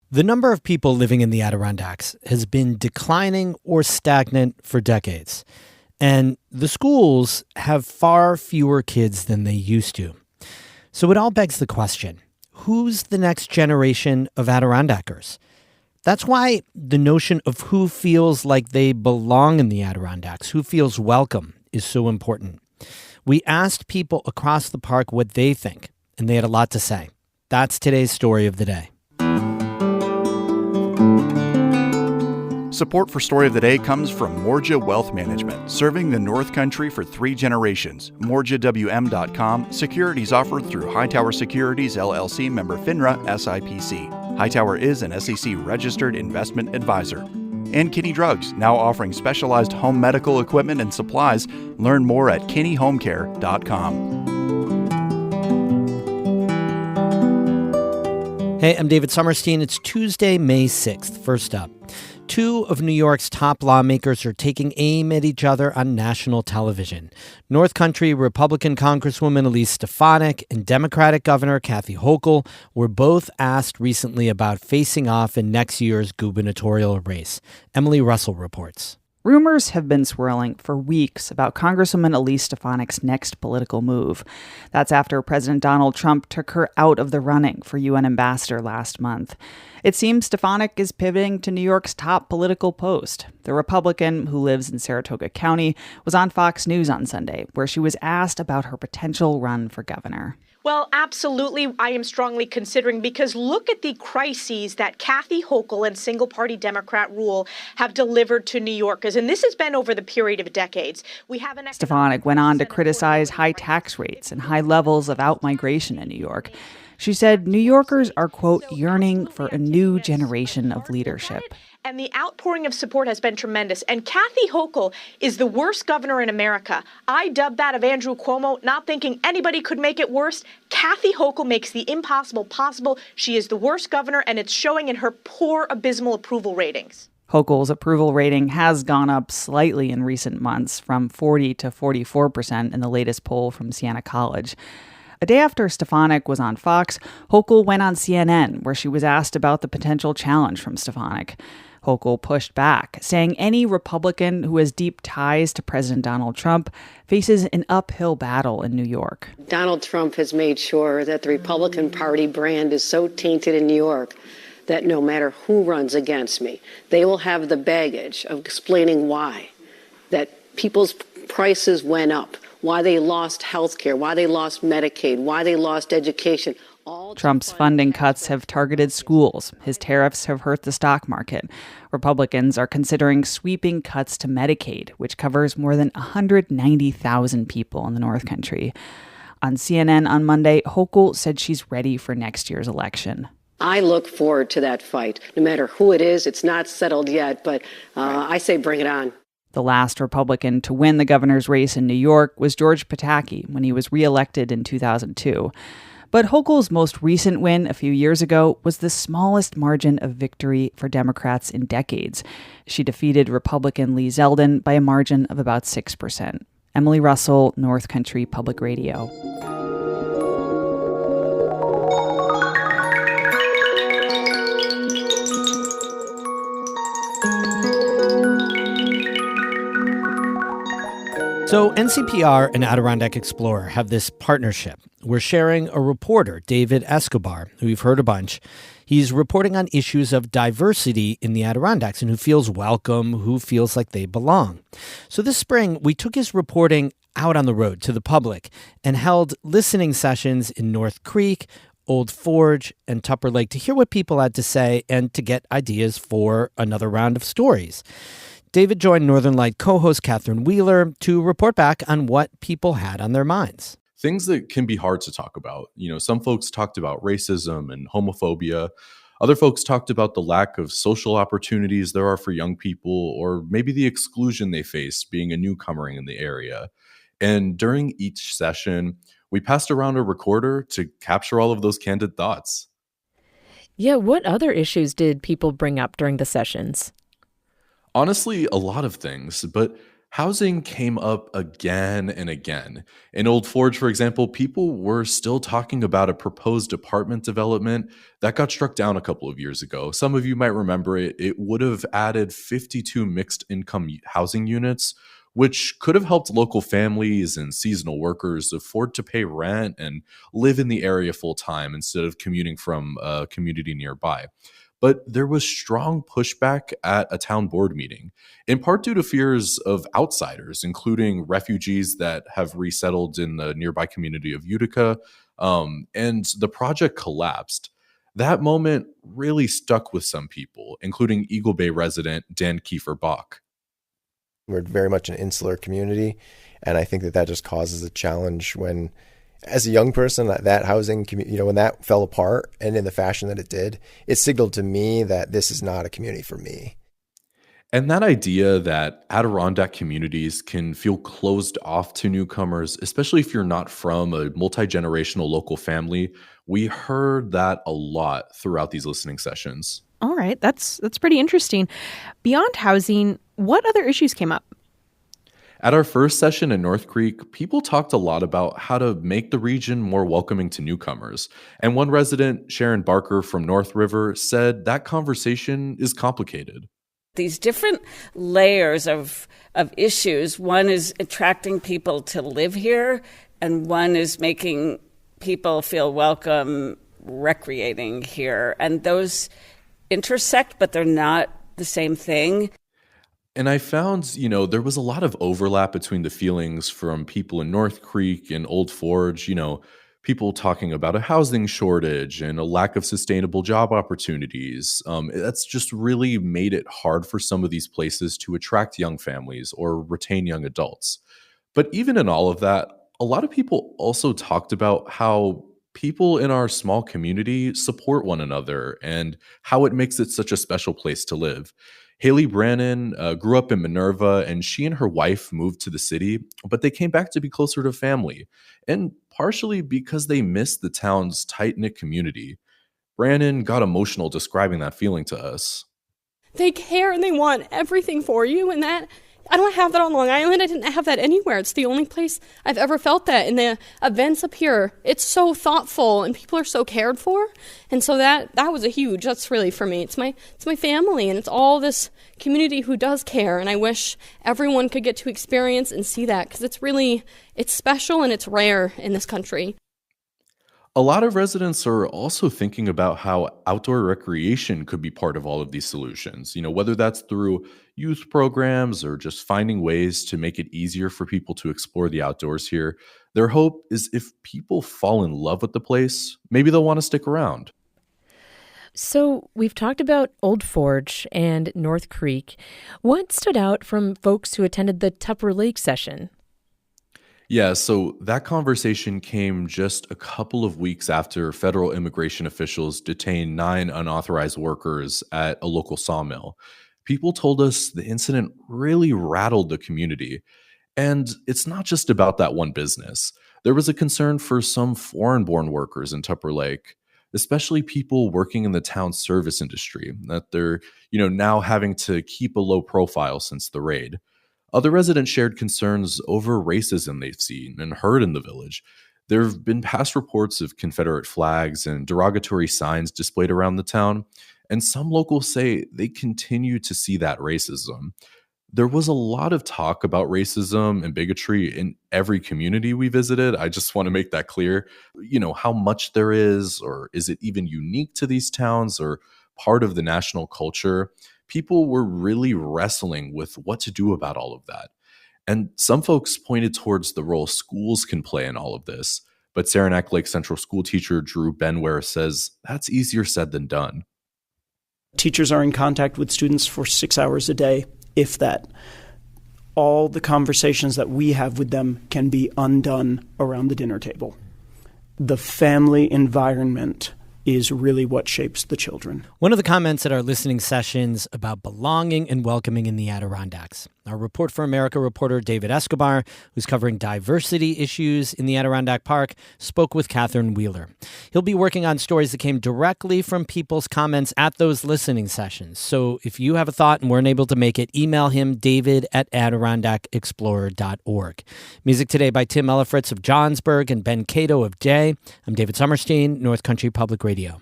The number of people living in the Adirondacks has been declining or stagnant for decades. And the schools have far fewer kids than they used to. So it all begs the question, who's the next generation of Adirondackers? That's why the notion of who feels like they belong in the Adirondacks, who feels welcome, is so important. We asked people across the park what they think, and they had a lot to say. That's today's story of the day. Support for Story of the Day comes from Morja Wealth Management, serving the North Country for 3 generations. MorjaWM.com. Securities offered through Hightower Securities, LLC, member FINRA, SIPC. Hightower is an SEC-registered investment advisor. And Kinney Drugs, now offering specialized home medical equipment and supplies. Learn more at KinneyHomeCare.com. Hey, I'm David Sommerstein. It's Tuesday, May 6th. First up, 2 of New York's top lawmakers are taking aim at each other on national television. North Country Republican Congresswoman Elise Stefanik and Democratic Governor Kathy Hochul were both asked recently about facing off in next year's gubernatorial race. Emily Russell reports. Rumors have been swirling for weeks about Congresswoman Elise Stefanik's next political move. That's after President Donald Trump took her out of the running for UN ambassador last month. It seems Stefanik is pivoting to New York's top political post. The Republican, who lives in Saratoga County, was on Fox News on Sunday, where she was asked about her potential run for governor. Well, absolutely, I am strongly considering, because look at the crises that Kathy Hochul and single-party Democrat rule have delivered to New Yorkers, and this has been over the period of decades. Stefanik went on to criticize high tax rates and high levels of out-migration in New York. She said New Yorkers are, quote, yearning for a new generation of leadership. And the outpouring of support has been tremendous. And Kathy Hochul is the worst governor in America. I dubbed that of Andrew Cuomo, not thinking anybody could make it worse. Kathy Hochul makes the impossible possible. She is the worst governor, and it's showing in her poor, abysmal approval ratings. Hochul's approval rating has gone up slightly in recent months, from 40 to 44% in the latest poll from Siena College. A day after Stefanik was on Fox, Hochul went on CNN, where she was asked about the potential challenge from Stefanik. Hochul pushed back, saying any Republican who has deep ties to President Donald Trump faces an uphill battle in New York. Donald Trump has made sure that the Republican Party brand is so tainted in New York that no matter who runs against me, they will have the baggage of explaining why, that people's prices went up, why they lost health care, why they lost Medicaid, why they lost education. Trump's funding cuts have targeted schools. His tariffs have hurt the stock market. Republicans are considering sweeping cuts to Medicaid, which covers more than 190,000 people in the North Country. On CNN on Monday, Hochul said she's ready for next year's election. I look forward to that fight. No matter who it is, it's not settled yet, but I say bring it on. The last Republican to win the governor's race in New York was George Pataki when he was reelected in 2002. But Hochul's most recent win a few years ago was the smallest margin of victory for Democrats in decades. She defeated Republican Lee Zeldin by a margin of about 6%. Emily Russell, North Country Public Radio. So NCPR and Adirondack Explorer have this partnership. We're sharing a reporter, David Escobar, who you've heard a bunch. He's reporting on issues of diversity in the Adirondacks and who feels welcome, who feels like they belong. So this spring, we took his reporting out on the road to the public and held listening sessions in North Creek, Old Forge, and Tupper Lake to hear what people had to say and to get ideas for another round of stories. David joined Northern Light co-host Catherine Wheeler to report back on what people had on their minds. Things that can be hard to talk about. You know, some folks talked about racism and homophobia. Other folks talked about the lack of social opportunities there are for young people, or maybe the exclusion they face being a newcomer in the area. And during each session, we passed around a recorder to capture all of those candid thoughts. Yeah, what other issues did people bring up during the sessions? Honestly, a lot of things, but Housing came up again and again. In Old Forge, for example, people were still talking about a proposed apartment development that got struck down a couple of years ago. Some of you might remember it. It would have added 52 mixed income housing units, which could have helped local families and seasonal workers afford to pay rent and live in the area full time instead of commuting from a community nearby. But there was strong pushback at a town board meeting, in part due to fears of outsiders, including refugees that have resettled in the nearby community of Utica, and the project collapsed. That moment really stuck with some people, including Eagle Bay resident Dan Kiefer Bach. We're very much an insular community, and I think that just causes a challenge when, as a young person, that housing community, when that fell apart and in the fashion that it did, it signaled to me that this is not a community for me. And that idea that Adirondack communities can feel closed off to newcomers, especially if you're not from a multi-generational local family, we heard that a lot throughout these listening sessions. All right, that's pretty interesting. Beyond housing, what other issues came up? At our first session in North Creek, people talked a lot about how to make the region more welcoming to newcomers. And one resident, Sharon Barker from North River, said that conversation is complicated. These different layers of issues. One is attracting people to live here, and one is making people feel welcome recreating here. And those intersect, but they're not the same thing. And I found, there was a lot of overlap between the feelings from people in North Creek and Old Forge, people talking about a housing shortage and a lack of sustainable job opportunities. That's just really made it hard for some of these places to attract young families or retain young adults. But even in all of that, a lot of people also talked about how people in our small community support one another and how it makes it such a special place to live. Haley Brannon grew up in Minerva, and she and her wife moved to the city, but they came back to be closer to family, and partially because they missed the town's tight-knit community. Brannon got emotional describing that feeling to us. They care and they want everything for you, and that I don't have that on Long Island. I didn't have that anywhere. It's the only place I've ever felt that. In the events up here, it's so thoughtful and people are so cared for. And so that was that's really for me. It's my family, and it's all this community who does care. And I wish everyone could get to experience and see that, because it's special and it's rare in this country. A lot of residents are also thinking about how outdoor recreation could be part of all of these solutions, whether that's through youth programs or just finding ways to make it easier for people to explore the outdoors here. Their hope is if people fall in love with the place, maybe they'll want to stick around. So we've talked about Old Forge and North Creek. What stood out from folks who attended the Tupper Lake session? Yeah, so that conversation came just a couple of weeks after federal immigration officials detained 9 unauthorized workers at a local sawmill. People told us the incident really rattled the community. And it's not just about that one business. There was a concern for some foreign-born workers in Tupper Lake, especially people working in the town's service industry, that they're, now having to keep a low profile since the raid. Other residents shared concerns over racism they've seen and heard in the village. There have been past reports of Confederate flags and derogatory signs displayed around the town, and some locals say they continue to see that racism. There was a lot of talk about racism and bigotry in every community we visited. I just want to make that clear. How much there is, or is it even unique to these towns or part of the national culture? People were really wrestling with what to do about all of that. And some folks pointed towards the role schools can play in all of this. But Saranac Lake Central school teacher Drew Benware says that's easier said than done. Teachers are in contact with students for 6 hours a day, if that. All the conversations that we have with them can be undone around the dinner table. The family environment is really what shapes the children. One of the comments at our listening sessions about belonging and welcoming in the Adirondacks. Our Report for America reporter David Escobar, who's covering diversity issues in the Adirondack Park, spoke with Catherine Wheeler. He'll be working on stories that came directly from people's comments at those listening sessions. So if you have a thought and weren't able to make it, email him, david@adirondackexplorer.org. Music today by Tim Ellifritz of Johnsburg and Ben Cato of Jay. I'm David Summerstein, North Country Public Radio.